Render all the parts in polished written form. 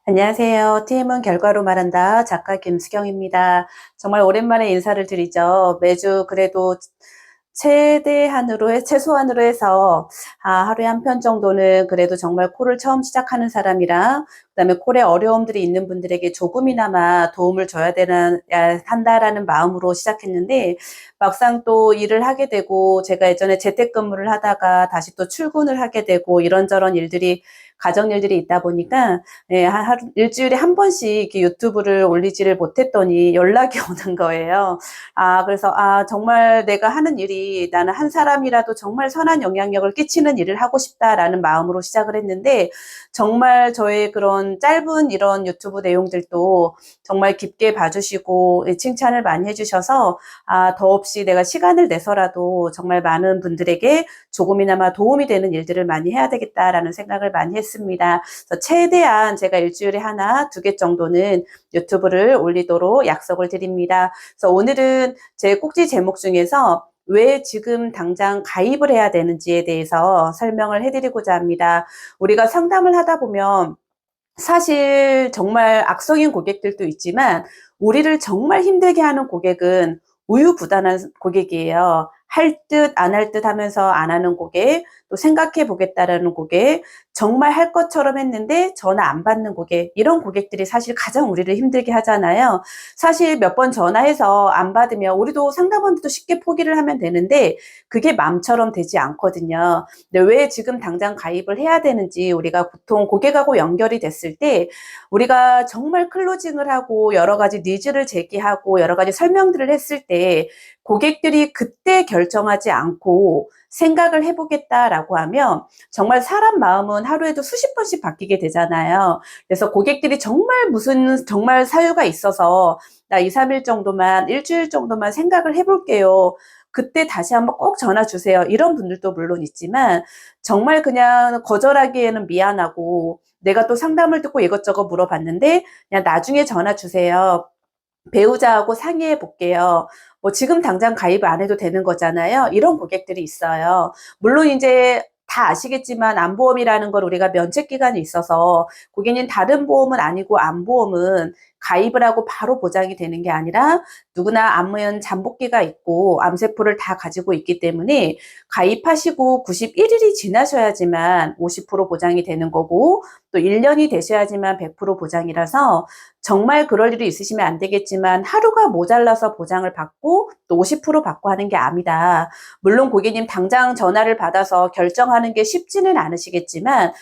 안녕하세요. TM은 결과로 말한다. 작가 김수경입니다. 정말 오랜만에 인사를 드리죠. 매주 그래도 최소한으로 해서, 하루에 한 편 정도는 그래도 정말 코를 처음 시작하는 사람이랑, 그다음에 콜에 어려움들이 있는 분들에게 조금이나마 도움을 한다라는 마음으로 시작했는데, 막상 또 일을 하게 되고, 제가 예전에 재택근무를 하다가 다시 또 출근을 하게 되고, 이런저런 가정 일들이 있다 보니까, 일주일에 한 번씩 이렇게 유튜브를 올리지를 못했더니 연락이 오는 거예요. 그래서, 정말 내가 하는 일이 나는 한 사람이라도 정말 선한 영향력을 끼치는 일을 하고 싶다라는 마음으로 시작을 했는데, 정말 저의 그런 짧은 이런 유튜브 내용들도 정말 깊게 봐주시고, 칭찬을 많이 해주셔서, 더없이 내가 시간을 내서라도 정말 많은 분들에게 조금이나마 도움이 되는 일들을 많이 해야 되겠다라는 생각을 많이 했습니다. 그래서 최대한 제가 일주일에 하나, 두 개 정도는 유튜브를 올리도록 약속을 드립니다. 그래서 오늘은 제 꼭지 제목 중에서 왜 지금 당장 가입을 해야 되는지에 대해서 설명을 해드리고자 합니다. 우리가 상담을 하다 보면 사실 정말 악성인 고객들도 있지만 우리를 정말 힘들게 하는 고객은 우유부단한 고객이에요. 할 듯 안 할 듯 하면서 안 하는 고객, 또 생각해 보겠다라는 고객, 정말 할 것처럼 했는데 전화 안 받는 고객, 이런 고객들이 사실 가장 우리를 힘들게 하잖아요. 사실 몇 번 전화해서 안 받으면 우리도 상담원들도 쉽게 포기를 하면 되는데 그게 마음처럼 되지 않거든요. 근데 왜 지금 당장 가입을 해야 되는지, 우리가 보통 고객하고 연결이 됐을 때 우리가 정말 클로징을 하고 여러 가지 니즈를 제기하고 여러 가지 설명들을 했을 때 고객들이 그때 결정하지 않고 생각을 해보겠다라고 하면 정말 사람 마음은 하루에도 수십 번씩 바뀌게 되잖아요. 그래서 고객들이 정말 사유가 있어서 나 2, 3일 정도만, 일주일 정도만 생각을 해볼게요. 그때 다시 한번 꼭 전화 주세요. 이런 분들도 물론 있지만 정말 그냥 거절하기에는 미안하고 내가 또 상담을 듣고 이것저것 물어봤는데 그냥 나중에 전화 주세요. 배우자하고 상의해 볼게요. 뭐 지금 당장 가입 안 해도 되는 거잖아요. 이런 고객들이 있어요. 물론 이제 다 아시겠지만 암보험이라는 걸 우리가 면책 기간이 있어서 고객님 다른 보험은 아니고 암보험은 가입을 하고 바로 보장이 되는 게 아니라 누구나 암은 잠복기가 있고 암세포를 다 가지고 있기 때문에 가입하시고 91일이 지나셔야지만 50% 보장이 되는 거고 또 1년이 되셔야지만 100% 보장이라서 정말 그럴 일이 있으시면 안 되겠지만 하루가 모자라서 보장을 받고 또 50% 받고 하는 게 아니다. 물론 고객님 당장 전화를 받아서 결정하는 게 쉽지는 않으시겠지만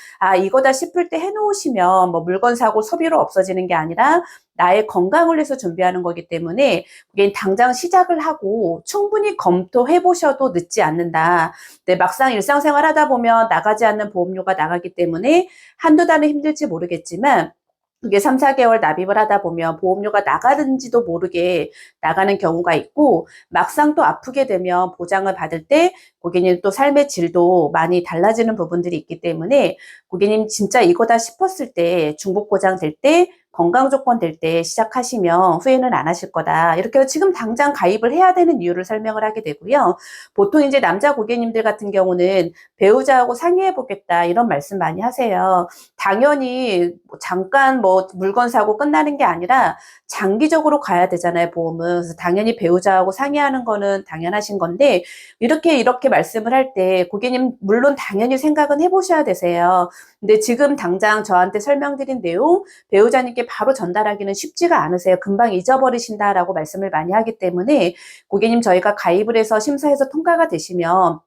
이거다 싶을 때 해놓으시면 뭐 물건 사고 소비로 없어지는 게 아니라 나의 건강을 위해서 준비하는 거기 때문에 고객님 당장 시작을 하고 충분히 검토해 보셔도 늦지 않는다. 근데 막상 일상생활 하다 보면 나가지 않는 보험료가 나가기 때문에 한두 달은 힘들지 모르겠지만 그게 3, 4개월 납입을 하다 보면 보험료가 나가는지도 모르게 나가는 경우가 있고 막상 또 아프게 되면 보장을 받을 때 고객님 또 삶의 질도 많이 달라지는 부분들이 있기 때문에 고객님 진짜 이거다 싶었을 때 중복 보장 될 때 건강 조건 될 때 시작하시면 후회는 안 하실 거다. 이렇게 해서 지금 당장 가입을 해야 되는 이유를 설명을 하게 되고요. 보통 이제 남자 고객님들 같은 경우는 배우자하고 상의해 보겠다 이런 말씀 많이 하세요. 당연히 잠깐 뭐 물건 사고 끝나는 게 아니라 장기적으로 가야 되잖아요, 보험은. 그래서 당연히 배우자하고 상의하는 거는 당연하신 건데 이렇게 말씀을 할 때 고객님 물론 당연히 생각은 해보셔야 되세요. 근데 지금 당장 저한테 설명드린 내용 배우자님께 바로 전달하기는 쉽지가 않으세요. 금방 잊어버리신다라고 말씀을 많이 하기 때문에 고객님 저희가 가입을 해서 심사해서 통과가 되시면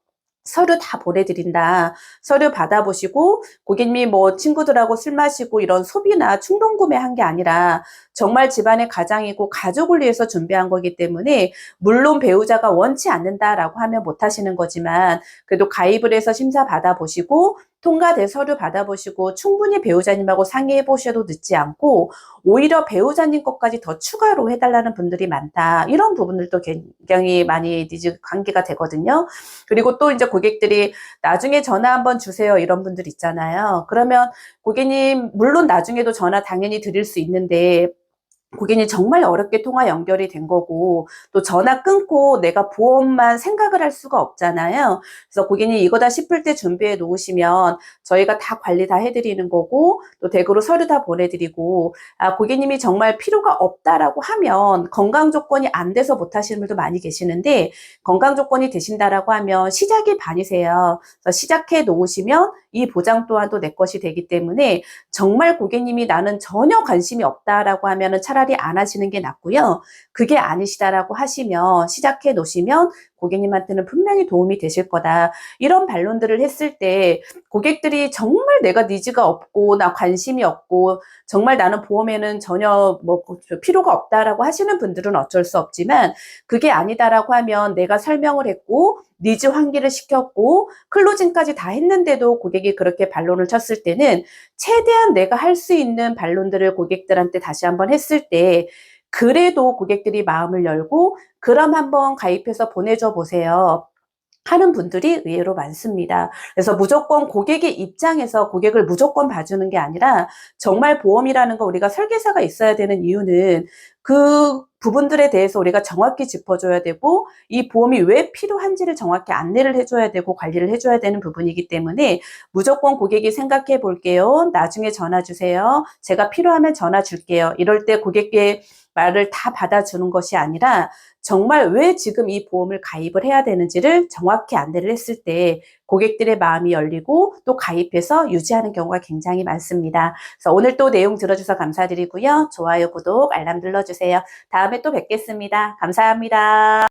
서류 다 보내드린다. 서류 받아보시고 고객님이 뭐 친구들하고 술 마시고 이런 소비나 충동 구매한 게 아니라 정말 집안의 가장이고 가족을 위해서 준비한 거기 때문에 물론 배우자가 원치 않는다라고 하면 못 하시는 거지만 그래도 가입을 해서 심사 받아보시고 통과된 서류 받아보시고 충분히 배우자님하고 상의해 보셔도 늦지 않고 오히려 배우자님 것까지 더 추가로 해달라는 분들이 많다. 이런 부분들도 굉장히 많이 니즈 관계가 되거든요. 그리고 또 이제 고객들이 나중에 전화 한번 주세요. 이런 분들 있잖아요. 그러면 고객님 물론 나중에도 전화 당연히 드릴 수 있는데 고객이 정말 어렵게 통화 연결이 된 거고 또 전화 끊고 내가 보험만 생각을 할 수가 없잖아요. 그래서 고객님 이거다 싶을 때 준비해 놓으시면 저희가 다 관리 다 해드리는 거고 또 댁으로 서류 다 보내드리고 고객님이 정말 필요가 없다라고 하면 건강 조건이 안 돼서 못 하시는 분도 많이 계시는데 건강 조건이 되신다라고 하면 시작이 반이세요. 그래서 시작해 놓으시면 이 보장 또한도 내 것이 되기 때문에 정말 고객님이 나는 전혀 관심이 없다라고 하면은 차라리 안 하시는 게 낫고요. 그게 아니시다라고 하시면 시작해 놓으시면 고객님한테는 분명히 도움이 되실 거다. 이런 반론들을 했을 때 고객들이 정말 내가 니즈가 없고 나 관심이 없고 정말 나는 보험에는 전혀 뭐 필요가 없다라고 하시는 분들은 어쩔 수 없지만 그게 아니다라고 하면 내가 설명을 했고 니즈 환기를 시켰고 클로징까지 다 했는데도 고객이 그렇게 반론을 쳤을 때는 최대한 내가 할 수 있는 반론들을 고객들한테 다시 한번 했을 때 그래도 고객들이 마음을 열고 그럼 한번 가입해서 보내줘 보세요. 하는 분들이 의외로 많습니다. 그래서 무조건 고객의 입장에서 고객을 무조건 봐주는 게 아니라 정말 보험이라는 거 우리가 설계사가 있어야 되는 이유는 그 부분들에 대해서 우리가 정확히 짚어줘야 되고 이 보험이 왜 필요한지를 정확히 안내를 해줘야 되고 관리를 해줘야 되는 부분이기 때문에 무조건 고객이 생각해 볼게요. 나중에 전화 주세요. 제가 필요하면 전화 줄게요. 이럴 때 고객의 말을 다 받아주는 것이 아니라 정말 왜 지금 이 보험을 가입을 해야 되는지를 정확히 안내를 했을 때 고객들의 마음이 열리고 또 가입해서 유지하는 경우가 굉장히 많습니다. 그래서 오늘 또 내용 들어주셔서 감사드리고요. 좋아요, 구독, 알람 눌러주세요. 다음에 또 뵙겠습니다. 감사합니다.